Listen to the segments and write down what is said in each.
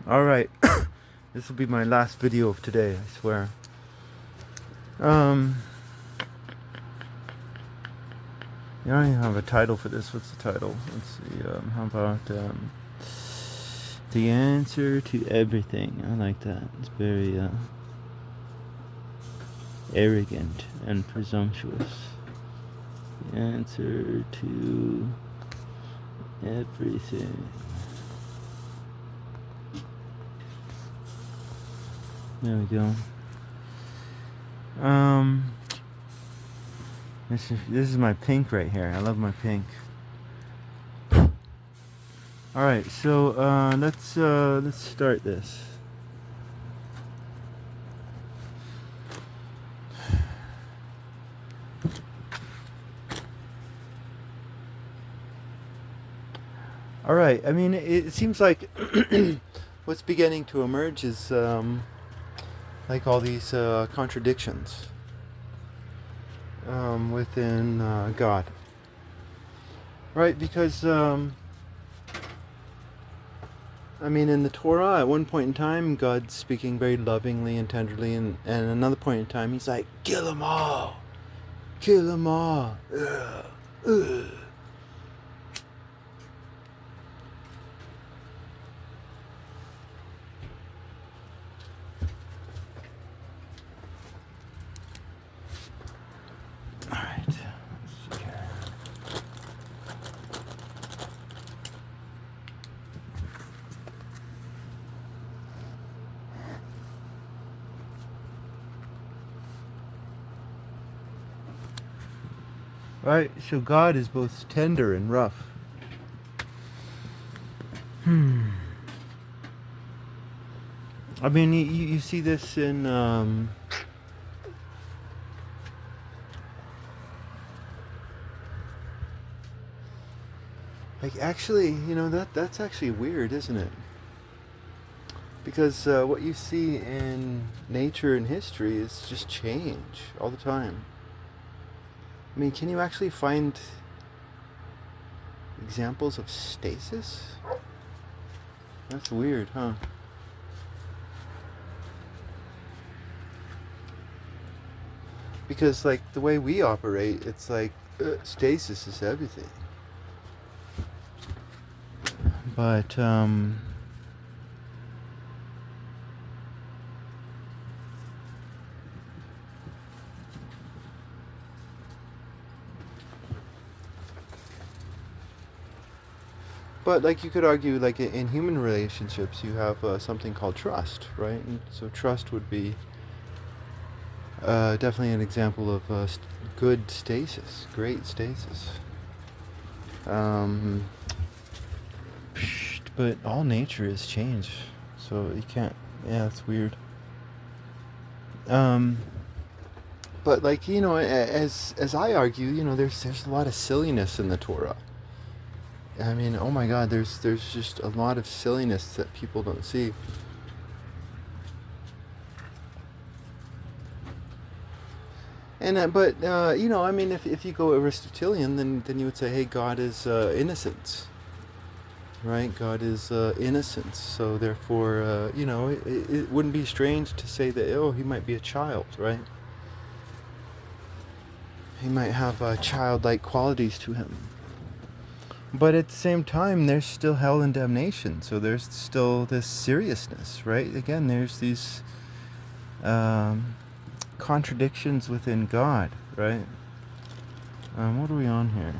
Alright, this will be my last video of today, I swear. I don't even have a title for this. What's the title? Let's see, how about, The Answer to Everything. I like that. It's very, arrogant and presumptuous. The answer to everything. There we go. This is my pink right here. I love my pink. All right, so let's start this. All right. I mean, it seems like what's beginning to emerge is like all these contradictions within God, right? Because I mean, in the Torah, at one point in time, God's speaking very lovingly and tenderly, and another point in time, He's like, "Kill them all, kill them all." Ugh, ugh. All right. Let's see here. Right, so God is both tender and rough. I mean, you see this in like, actually, you know, that's actually weird, isn't it? Because what you see in nature and history is just change all the time. I mean, can you actually find examples of stasis? That's weird, huh? Because, like, the way we operate, it's like stasis is everything. But like, you could argue, like, in human relationships, you have something called trust, right? And so trust would be definitely an example of good stasis, great stasis. But all nature is change, so you can't. Yeah, it's weird. But, like, you know, as I argue, you know, there's a lot of silliness in the Torah. I mean, oh my God, there's just a lot of silliness that people don't see. And but you know, I mean, if you go Aristotelian, then you would say, hey, God is innocence, right? God is innocence. So therefore, you know, it wouldn't be strange to say that, oh, He might be a child, right? He might have childlike qualities to Him. But at the same time, there's still hell and damnation. So there's still this seriousness, right? Again, there's these contradictions within God, right? What are we on here?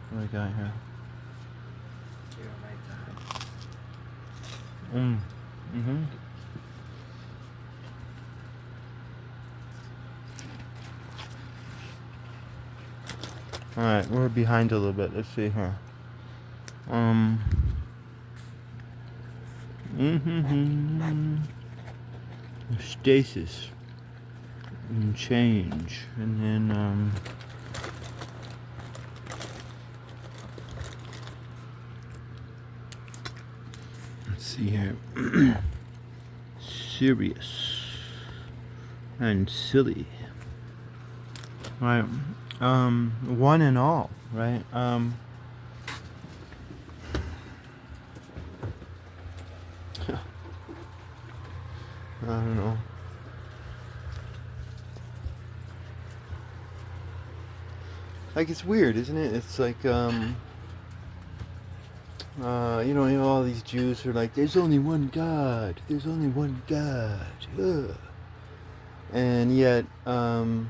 What do we got here? Alright, we're behind a little bit. Let's see here. Stasis and change, and then let's see here. Serious and silly, right? One and all, right? I don't know. Like, it's weird, isn't it? It's like, all these Jews are like, there's only one God. There's only one God. Ugh. And yet, in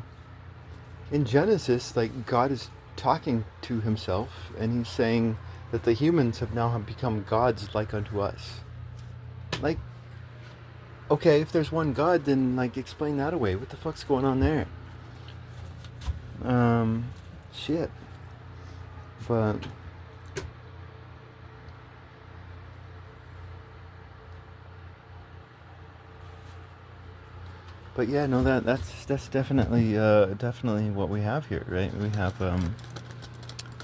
Genesis, like, God is talking to himself, and he's saying that the humans have now become gods like unto us. Like, okay, if there's one God, then, like, explain that away. What the fuck's going on there? Shit. But yeah, no, that's definitely what we have here, right? We have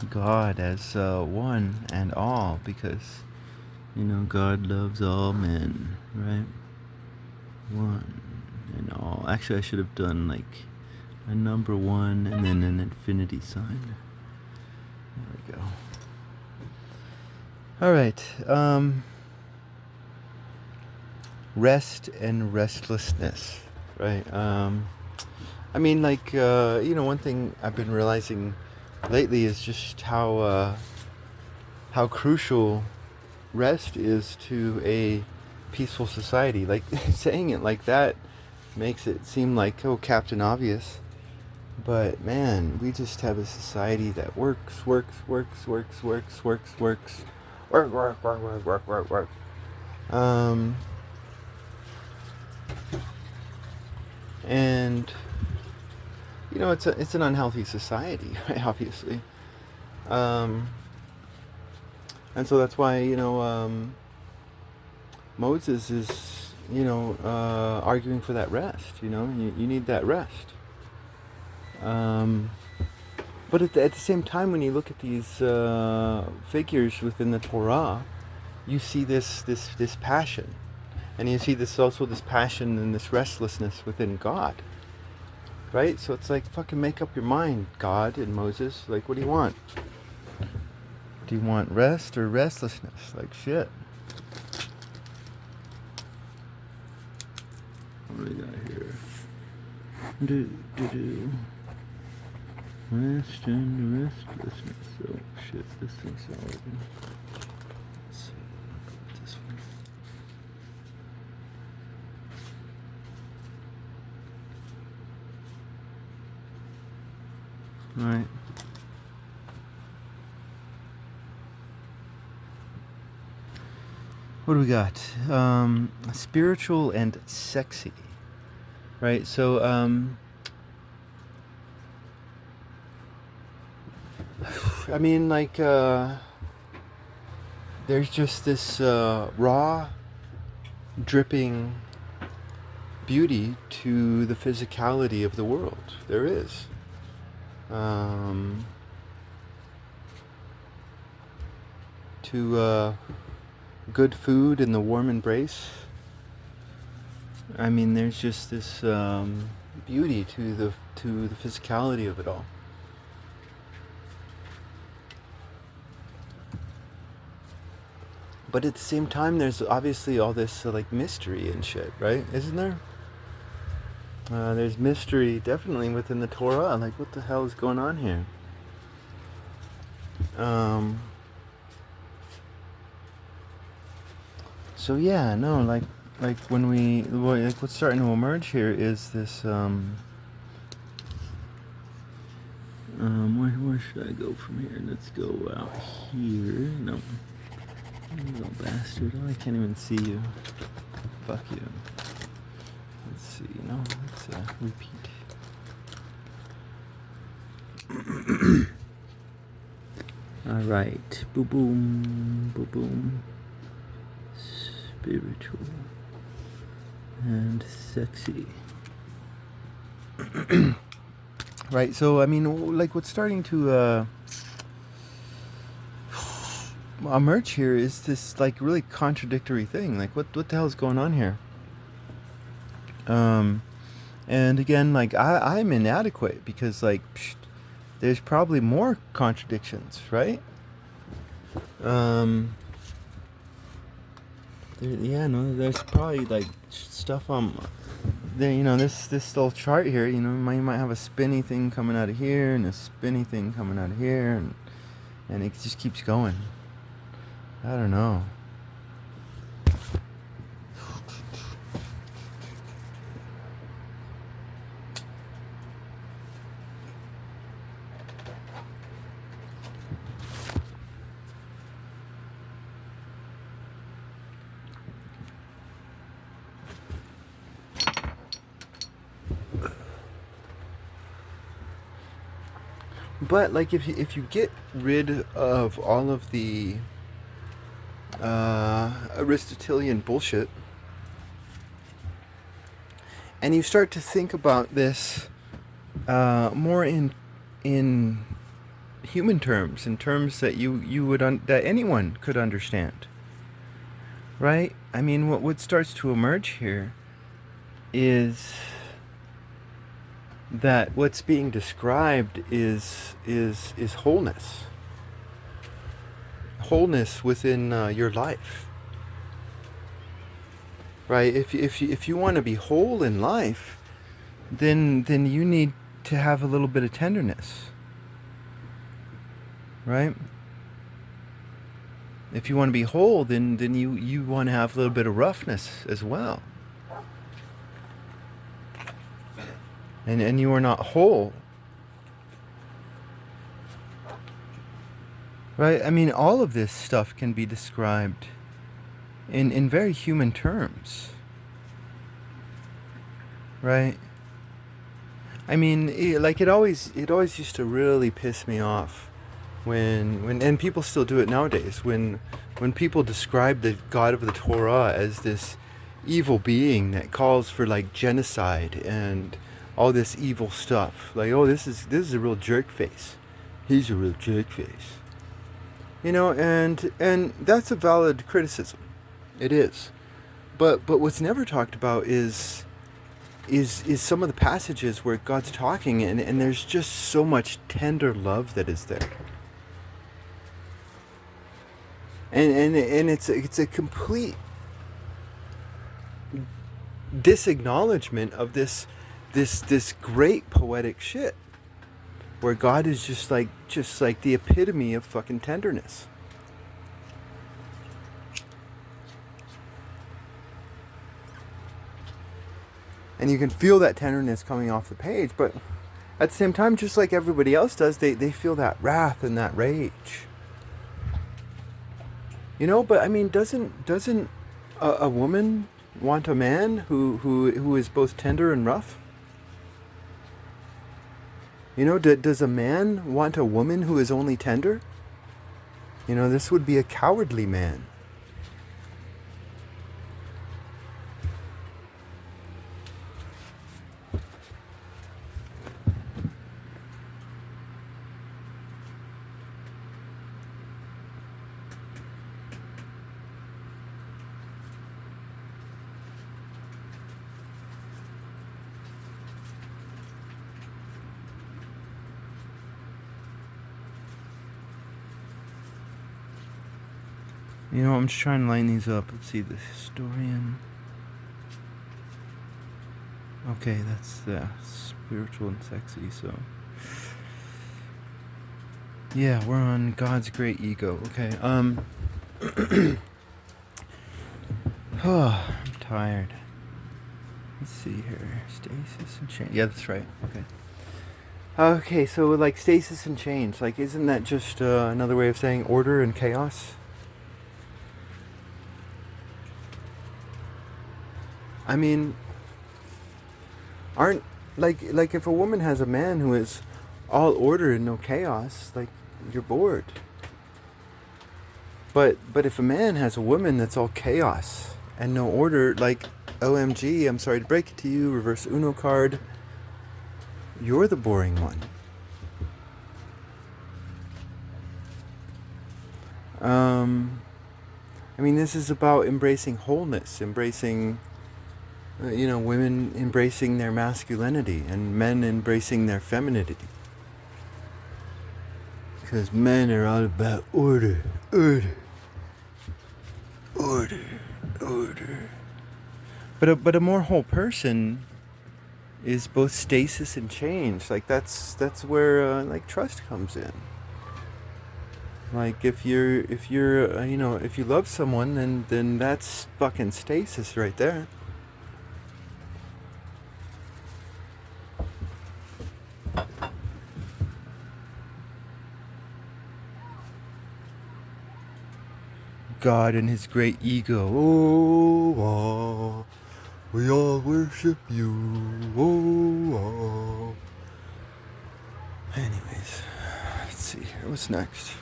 God as one and all, because God loves all men, right? One and all. Actually, I should have done like a number one and then an infinity sign. There we go. All right. Rest and restlessness, right? I mean, like, one thing I've been realizing lately is just how crucial rest is to a peaceful society. Like, saying it like that makes it seem like, oh, Captain Obvious. But man, we just have a society that works. Work. And it's an unhealthy society, right? Obviously. And so that's why Moses is arguing for that rest. You need that rest. But at the same time, when you look at these figures within the Torah, you see this passion, and you see this passion and this restlessness within God, right? So it's like, fucking make up your mind, God and Moses. Like, what do you want? Do you want rest or restlessness? Like, shit. What do we got here? Rest and restlessness. Oh shit, this thing's not working. Let's see, this one. Alright. What do we got? Spiritual and sexy. Right, so I mean, like, there's just this raw, dripping beauty to the physicality of the world. There is. To good food and the warm embrace. I mean, there's just this beauty to the physicality of it all. But at the same time, there's obviously all this like mystery and shit, right? Isn't there? There's mystery definitely within the Torah. Like, what the hell is going on here? So yeah, no, like when what's starting to emerge here is this. Where should I go from here? Let's go out here. No. Little bastard. Oh, I can't even see you. Fuck you. Let's see. No, let's repeat. Alright. Boom, boom. Boom, boom. Spiritual. And sexy. Right, so, I mean, like, what's starting to emerge here is this, like, really contradictory thing. Like, what the hell is going on here? And again, like, I'm inadequate because, like, there's probably more contradictions, right? Yeah, no, there's probably like stuff on there. You know, this little chart here. You know, you might have a spinny thing coming out of here and a spinny thing coming out of here, and it just keeps going. I don't know. But like if you get rid of all of the Aristotelian bullshit, and you start to think about this more in human terms, in terms that you would that anyone could understand, right? I mean, what starts to emerge here is that what's being described is wholeness. Wholeness within your life, right? If you want to be whole in life, then you need to have a little bit of tenderness, right? If you want to be whole, then you want to have a little bit of roughness as well. And you are not whole, right? I mean, all of this stuff can be described in very human terms, right? I mean, it always used to really piss me off when and people still do it nowadays, when people describe the God of the Torah as this evil being that calls for like genocide and all this evil stuff. Like, oh, this is a real jerk face. He's a real jerk face. You know, and that's a valid criticism. It is. But what's never talked about is some of the passages where God's talking and there's just so much tender love that is there. And it's a complete disacknowledgement of this great poetic shit where God is just like the epitome of fucking tenderness. And you can feel that tenderness coming off the page, but at the same time, just like everybody else does, they feel that wrath and that rage. You know, but I mean, doesn't a woman want a man who is both tender and rough? You know, does a man want a woman who is only tender? You know, this would be a cowardly man. You know, I'm just trying to line these up. Let's see, the historian. Okay, that's spiritual and sexy, so. Yeah, we're on God's great ego. Okay, oh, I'm tired. Let's see here. Stasis and change. Yeah, that's right. Okay. Okay, so like stasis and change, like isn't that just another way of saying order and chaos? I mean, aren't like if a woman has a man who is all order and no chaos, like you're bored. But if a man has a woman that's all chaos and no order, like OMG, I'm sorry to break it to you, reverse Uno card, you're the boring one. I mean, this is about embracing wholeness, embracing women embracing their masculinity and men embracing their femininity. Because men are all about order. order. But a more whole person is both stasis and change. Like that's where like trust comes in. Like if you're if you love someone, then that's fucking stasis right there. God and his great ego. Oh, we all worship you. Oh. Anyways, let's see here. What's next?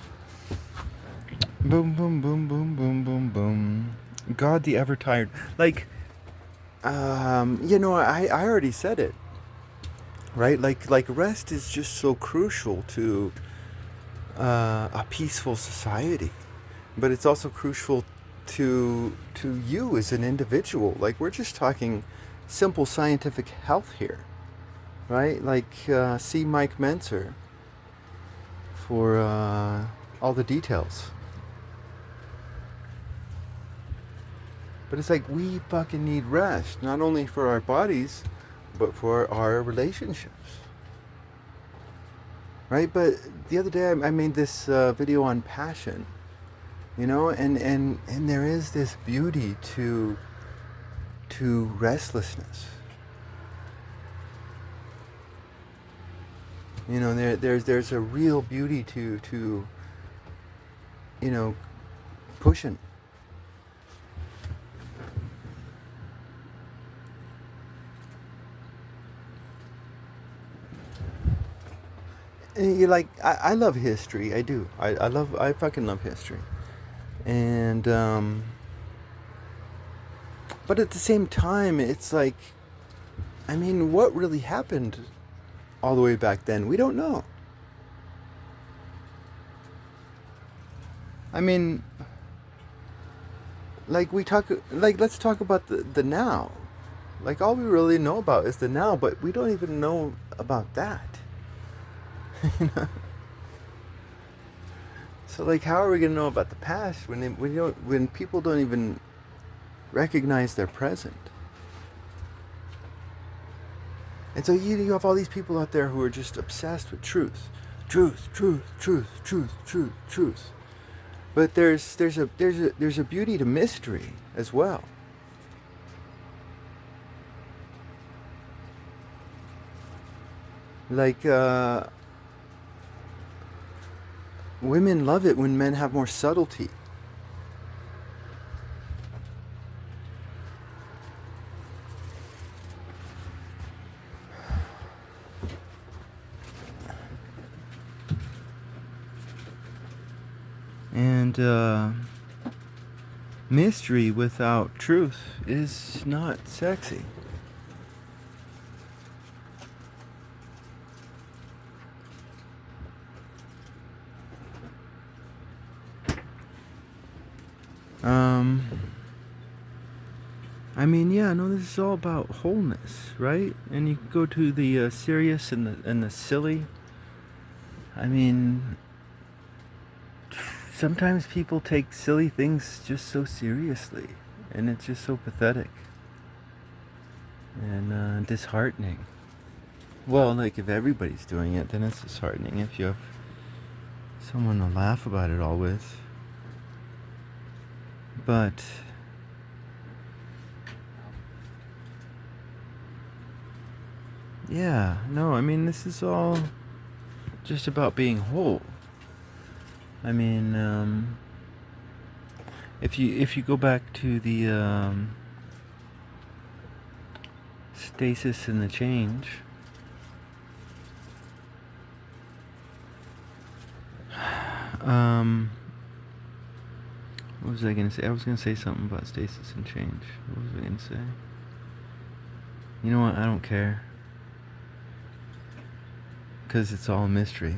Boom, boom, boom, boom, boom, boom, boom. God the ever tired. Like, I already said it, right? Like rest is just so crucial to a peaceful society, but it's also crucial to you as an individual. Like we're just talking simple scientific health here, right? Like see Mike Mentzer for all the details. But it's like we fucking need rest, not only for our bodies, but for our relationships. Right? But the other day I made this video on passion, and there is this beauty to restlessness. There's a real beauty to pushing. And you like I love history. I do. I fucking love history. And but at the same time it's like, I mean, what really happened all the way back then? We don't know. I mean, like let's talk about the now. Like all we really know about is the now, but we don't even know about that. So like, how are we gonna know about the past when people don't even recognize their present? And so you have all these people out there who are just obsessed with truth. But there's a beauty to mystery as well. Like women love it when men have more subtlety. And mystery without truth is not sexy. I mean, yeah, no, this is all about wholeness, right? And you can go to the serious and the silly. I mean, sometimes people take silly things just so seriously, and it's just so pathetic and disheartening. Well, like if everybody's doing it, then it's disheartening. If you have someone to laugh about it all with. But yeah, no, I mean, this is all just about being whole. I mean, if you go back to the stasis and the change, what was I gonna say? I was gonna say something about stasis and change. What was I gonna say? You know what? I don't care. Because it's all a mystery.